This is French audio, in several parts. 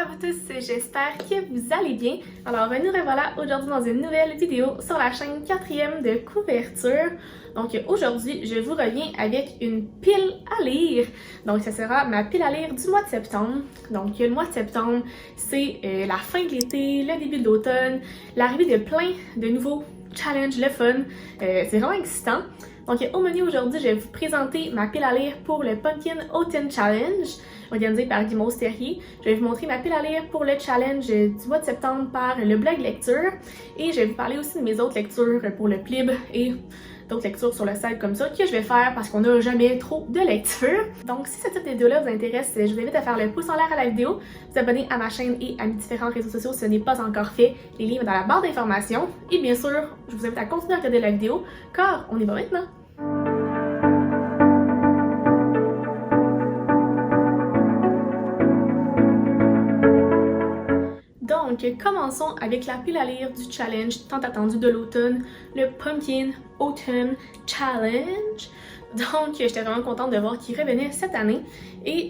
à vous tous, j'espère que vous allez bien. Alors nous revoilà aujourd'hui dans une nouvelle vidéo sur la chaîne 4e de couverture. Donc aujourd'hui, je vous reviens avec une pile à lire. Donc ça sera ma pile à lire du mois de septembre. Donc le mois de septembre, c'est la fin de l'été, le début de l'automne, l'arrivée de plein de nouveaux challenges, le fun. C'est vraiment excitant. Donc au menu aujourd'hui, je vais vous présenter ma pile à lire pour le Pumpkin Autumn Challenge, organisé par Guimauve Terrier. Je vais vous montrer ma pile à lire pour le challenge du mois de septembre par le blog lecture. Et je vais vous parler aussi de mes autres lectures pour le Plib et d'autres lectures sur le site comme ça que je vais faire parce qu'on n'a jamais trop de lecture. Donc si ce type de vidéo-là vous intéresse, je vous invite à faire le pouce en l'air à la vidéo, vous abonner à ma chaîne et à mes différents réseaux sociaux si ce n'est pas encore fait, les liens dans la barre d'informations. Et bien sûr, je vous invite à continuer à regarder la vidéo car on y va maintenant. Donc, commençons avec la pile à lire du challenge tant attendu de l'automne, le Pumpkin Autumn Challenge. Donc, j'étais vraiment contente de voir qu'il revenait cette année. Et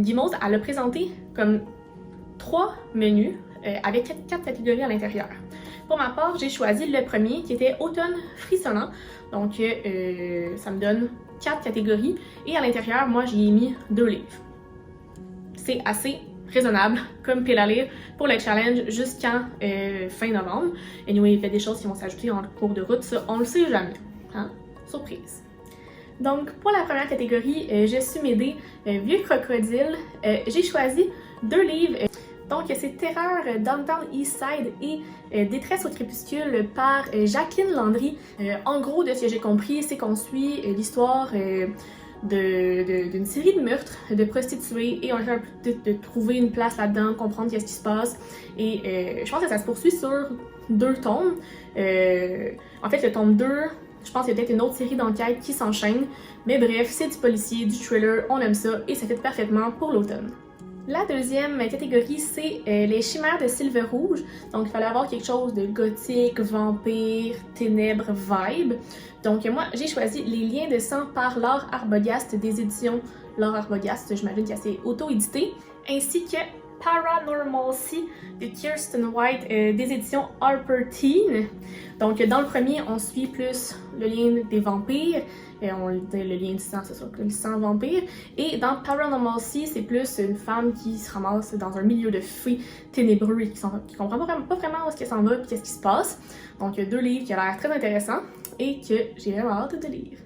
Guimauve, elle a présenté comme 3 menus avec 4 catégories à l'intérieur. Pour ma part, j'ai choisi le premier qui était Automne frissonnant. Donc, ça me donne 4 catégories. Et à l'intérieur, moi, j'y ai mis 2 livres. C'est assez raisonnable comme pile à lire pour le challenge jusqu'en fin novembre. Et nous, il y a des choses qui vont s'ajouter en cours de route, ça, on le sait jamais. Hein? Surprise! Donc, pour la première catégorie, je suis m'aider Vieux crocodile. J'ai choisi 2 livres. Donc, c'est Terreur Downtown Eastside et Détresse au crépuscule par Jacqueline Landry. En gros, de ce que j'ai compris, c'est qu'on suit l'histoire d'une série de meurtres de prostituées et on essaie de trouver une place là-dedans, comprendre qu'est-ce qui se passe. Et je pense que ça se poursuit sur 2 tomes. En fait, le tome 2, je pense qu'il y a peut-être une autre série d'enquêtes qui s'enchaîne. Mais bref, c'est du policier, du thriller, on aime ça et ça fait parfaitement pour l'automne. La deuxième catégorie, c'est les chimères de Sylve Rouge. Donc, il fallait avoir quelque chose de gothique, vampire, ténèbres, vibe. Donc, moi, j'ai choisi Les liens de sang par Laure Arbogast des éditions Laure Arbogast, j'imagine qu'elle s'est auto-éditée, ainsi que Paranormalcy de Kirsten White des éditions Harper Teen. Donc, dans le premier, on suit plus le lien des vampires. Le lien du sang, c'est sûr que le sang vampire. Et dans Paranormalcy, c'est plus une femme qui se ramasse dans un milieu de fées ténébreux et qui comprend pas vraiment où est-ce qu'elle s'en va et qu'est-ce qui se passe. Donc, il y a 2 livres qui ont l'air très intéressants et que j'ai vraiment hâte de lire.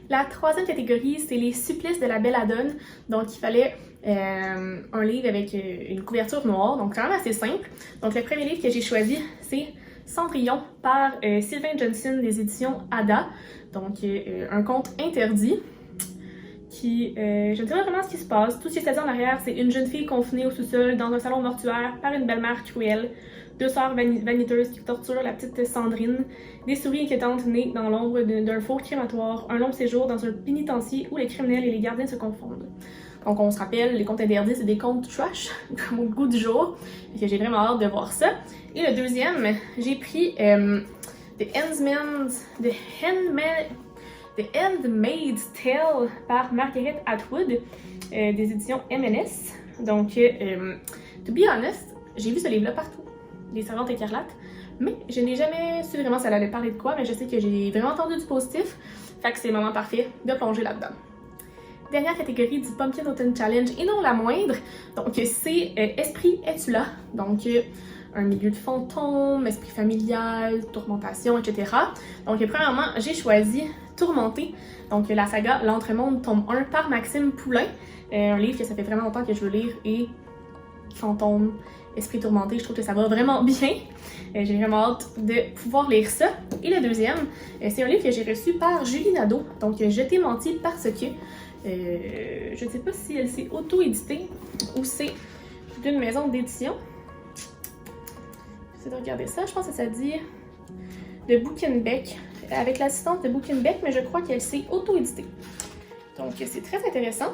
La troisième catégorie, c'est les supplices de la belladone. Donc, il fallait un livre avec une couverture noire, donc quand même assez simple. Donc, le premier livre que j'ai choisi, c'est Cendrillon par Sylvain Johnson des éditions Ada. Donc, un conte interdit qui, je ne sais pas vraiment ce qui se passe. Tout ce qui se dit en arrière, c'est une jeune fille confinée au sous-sol dans un salon mortuaire par une belle-mère cruelle, 2 sœurs vaniteuses qui torturent la petite Sandrine, des souris inquiétantes nées dans l'ombre d'un faux crématoire, un long séjour dans un pénitencier où les criminels et les gardiens se confondent. Donc on se rappelle, les contes interdits, c'est des contes trash, comme au goût du jour, et j'ai vraiment hâte de voir ça. Et le deuxième, j'ai pris The Handmaid's Tale par Margaret Atwood des éditions M&S. Donc, to be honest, j'ai vu ce livre-là partout, Les Servantes écarlates, mais je n'ai jamais su vraiment ça allait parler de quoi, mais je sais que j'ai vraiment entendu du positif, fait que c'est le moment parfait de plonger là-dedans. Dernière catégorie du Pumpkin Autumn Challenge, et non la moindre, donc c'est Esprit, es-tu là? Donc, un milieu de fantômes, esprit familial, tourmentation, etc. Donc, premièrement, j'ai choisi Tourmenté, donc la saga L'Entremonde tome 1 par Maxime Poulain, un livre que ça fait vraiment longtemps que je veux lire, et fantômes, esprit tourmenté, je trouve que ça va vraiment bien. J'ai vraiment hâte de pouvoir lire ça. Et le deuxième, c'est un livre que j'ai reçu par Julie Nadeau, donc Je t'ai menti parce que je ne sais pas si elle s'est auto-éditée ou c'est d'une maison d'édition. J'essaie de regarder ça, je pense que ça dit de Bouquinbec, avec l'assistance de Bouquinbec, mais je crois qu'elle s'est auto-éditée. Donc c'est très intéressant.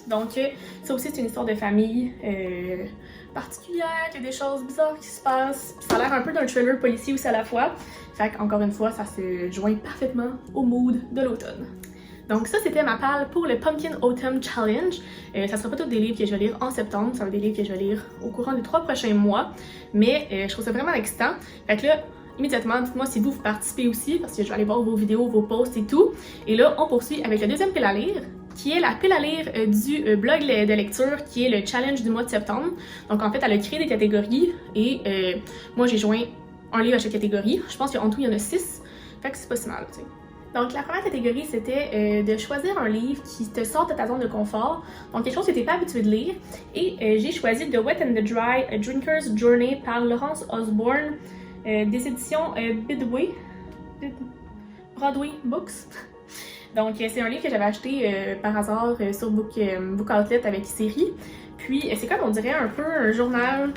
Donc ça aussi c'est une histoire de famille particulière, il y a des choses bizarres qui se passent, puis ça a l'air un peu d'un thriller policier aussi à la fois. Fait qu'encore une fois, ça se joint parfaitement au mood de l'automne. Donc ça, c'était ma palle pour le Pumpkin Autumn Challenge. Ça sera pas tous des livres que je vais lire en septembre, ça va être des livres que je vais lire au courant des 3 prochains mois. Mais je trouve ça vraiment excitant. Fait que là, immédiatement, dites-moi si vous participez aussi, parce que je vais aller voir vos vidéos, vos posts et tout. Et là, on poursuit avec la deuxième pile à lire, qui est la pile à lire du blog de lecture, qui est le challenge du mois de septembre. Donc en fait, elle a créé des catégories et moi j'ai joint un livre à chaque catégorie. Je pense qu'en tout, il y en a 6. Fait que c'est pas si mal, tu sais. Donc la première catégorie, c'était de choisir un livre qui te sort de ta zone de confort, donc quelque chose que tu n'es pas habitué de lire. Et j'ai choisi The Wet and the Dry, A Drinker's Journey par Laurence Osborne, des éditions Broadway Books. Donc c'est un livre que j'avais acheté par hasard sur Book Outlet avec série. Puis c'est comme on dirait un peu un journal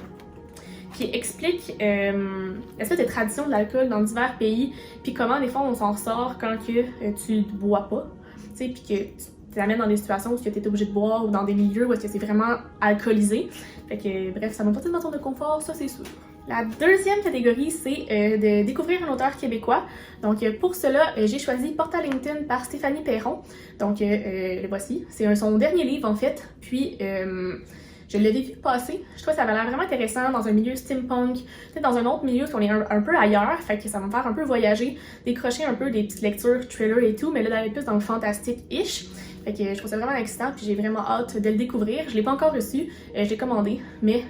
qui explique l'espèce de tradition de l'alcool dans divers pays, puis comment des fois on s'en ressort quand que tu ne bois pas, tu sais, puis que tu t'amènes dans des situations où tu es obligé de boire ou dans des milieux où est-ce que c'est vraiment alcoolisé. Fait que bref, ça m'a pas de zone de confort, ça c'est sûr. La deuxième catégorie, c'est de découvrir un auteur québécois. Donc pour cela, j'ai choisi Portalington par Stéphanie Perron. Donc le voici. C'est son dernier livre en fait. Puis je l'avais vu passer. Je trouve que ça avait l'air vraiment intéressant dans un milieu steampunk, peut-être dans un autre milieu qu'on est un peu ailleurs. Fait que ça va me faire un peu voyager, décrocher un peu des petites lectures, thrillers et tout, mais là d'aller plus dans le fantastique-ish. Fait que je trouve ça vraiment excitant, puis j'ai vraiment hâte de le découvrir. Je l'ai pas encore reçu, je l'ai commandé, mais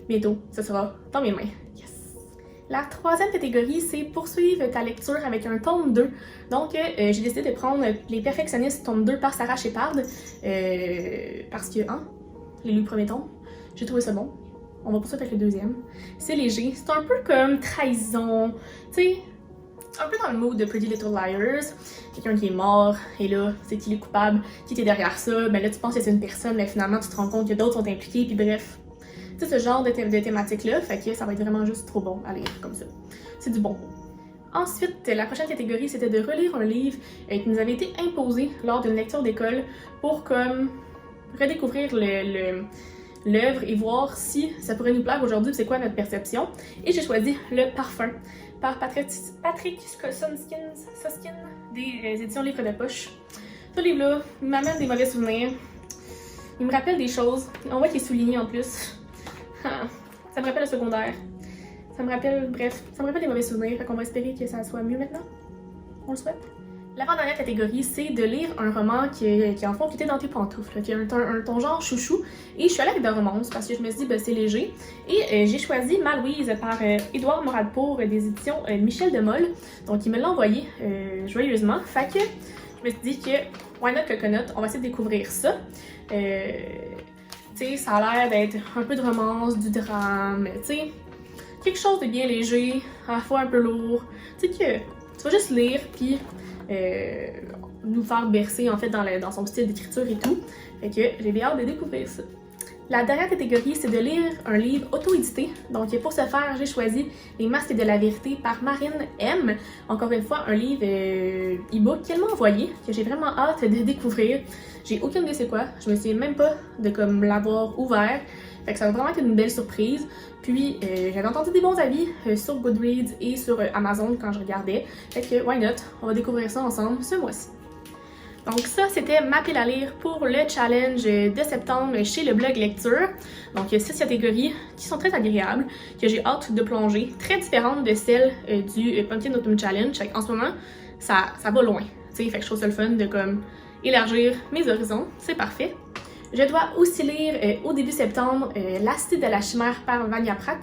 bientôt, ça sera dans mes mains. Yes! La troisième catégorie, c'est poursuivre ta lecture avec un tome 2. Donc, j'ai décidé de prendre Les Perfectionnistes, tome 2 par Sarah Shepard, parce que, j'ai lu le premier tome, j'ai trouvé ça bon. On va poursuivre avec le deuxième. C'est léger, c'est un peu comme trahison, tu sais, un peu dans le mood de Pretty Little Liars. Quelqu'un qui est mort, et là, c'est qui est coupable, qui était derrière ça, ben là tu penses que c'est une personne, mais finalement tu te rends compte que d'autres sont impliqués, puis bref. Tu sais, ce genre de thématique-là, fait que ça va être vraiment juste trop bon à lire comme ça. C'est du bon. Ensuite, la prochaine catégorie, c'était de relire un livre qui nous avait été imposé lors d'une lecture d'école pour comme redécouvrir l'œuvre et voir si ça pourrait nous plaire aujourd'hui, c'est quoi notre perception. Et j'ai choisi Le Parfum par Patrick Soskin des éditions Livres de poche. Ce livre-là, il m'amène des mauvais souvenirs. Il me rappelle des choses. On voit qu'il est souligné en plus. Ça me rappelle le secondaire. Ça me rappelle des mauvais souvenirs. Fait qu'on va espérer que ça soit mieux maintenant. On le souhaite. L'avant-dernière catégorie, c'est de lire un roman qui en fond, qui était dans tes pantoufles, qui a ton genre chouchou. Et je suis allée avec de romance parce que je me suis dit, ben, c'est léger. Et j'ai choisi Malouise par Édouard Moradpour des éditions Michel Demol. Donc, il me l'a envoyé joyeusement. Fait que je me suis dit que, why not Coconut, on va essayer de découvrir ça. Tu sais, ça a l'air d'être un peu de romance, du drame, tu sais, quelque chose de bien léger, à la fois un peu lourd. Tu sais que tu vas juste lire, puis nous faire bercer en fait dans son style d'écriture et tout. Fait que j'ai bien hâte de découvrir ça. La dernière catégorie, c'est de lire un livre auto-édité. Donc pour ce faire, j'ai choisi Les Masques de la Vérité par Marine M. Encore une fois, un livre e-book qu'elle m'a envoyé, que j'ai vraiment hâte de découvrir. J'ai aucune idée c'est quoi, je me souviens même pas de comme l'avoir ouvert. Fait que ça va vraiment être une belle surprise. Puis j'avais entendu des bons avis sur Goodreads et sur Amazon quand je regardais. Fait que why not, on va découvrir ça ensemble ce mois-ci. Donc ça, c'était ma pile à lire pour le challenge de septembre chez le blog lecture. Donc 6 catégories qui sont très agréables, que j'ai hâte de plonger, très différentes de celles du Pumpkin Autumn Challenge. Fait en ce moment, ça va loin. Fait que je trouve ça le fun de comme élargir mes horizons, c'est parfait. Je dois aussi lire au début septembre La Cité de la Chimère par Vania Pratt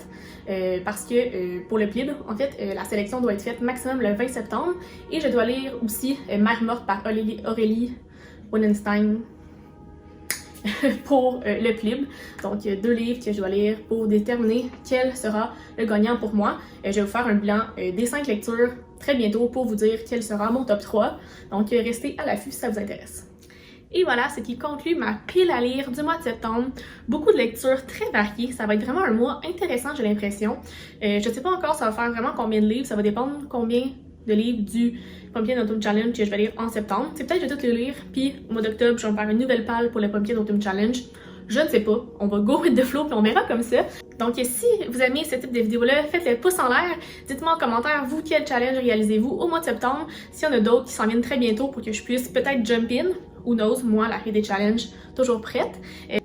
parce que pour le PLIB, en fait, la sélection doit être faite maximum le 20 septembre et je dois lire aussi Mère morte par Aurélie Wonenstein pour le PLIB. Donc 2 livres que je dois lire pour déterminer quel sera le gagnant pour moi. Je vais vous faire un bilan des 5 lectures très bientôt pour vous dire quel sera mon top 3. Donc restez à l'affût si ça vous intéresse. Et voilà, ce qui conclut ma pile à lire du mois de septembre. Beaucoup de lectures très variées. Ça va être vraiment un mois intéressant, j'ai l'impression. Je ne sais pas encore ça va faire vraiment combien de livres. Ça va dépendre combien de livres du Pumpkin Autumn Challenge que je vais lire en septembre. C'est peut-être que je vais tout les lire. Puis au mois d'octobre, je vais me faire une nouvelle palle pour le Pumpkin Autumn Challenge. Je ne sais pas. On va go with the flow puis on verra comme ça. Donc si vous aimez ce type de vidéo-là, faites le pouce en l'air. Dites-moi en commentaire, vous, quel challenge réalisez-vous au mois de septembre? S'il y en a d'autres qui s'en viennent très bientôt pour que je puisse peut-être jump in. Who knows, moi, la fille des challenges, toujours prête.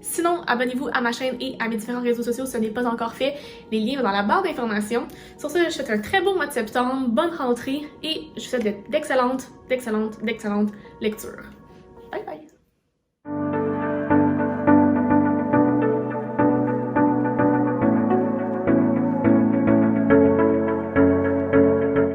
Sinon, abonnez-vous à ma chaîne et à mes différents réseaux sociaux si ce n'est pas encore fait. Les liens sont dans la barre d'informations. Sur ce, je vous souhaite un très beau mois de septembre, bonne rentrée et je vous souhaite d'excellentes lectures. Bye bye!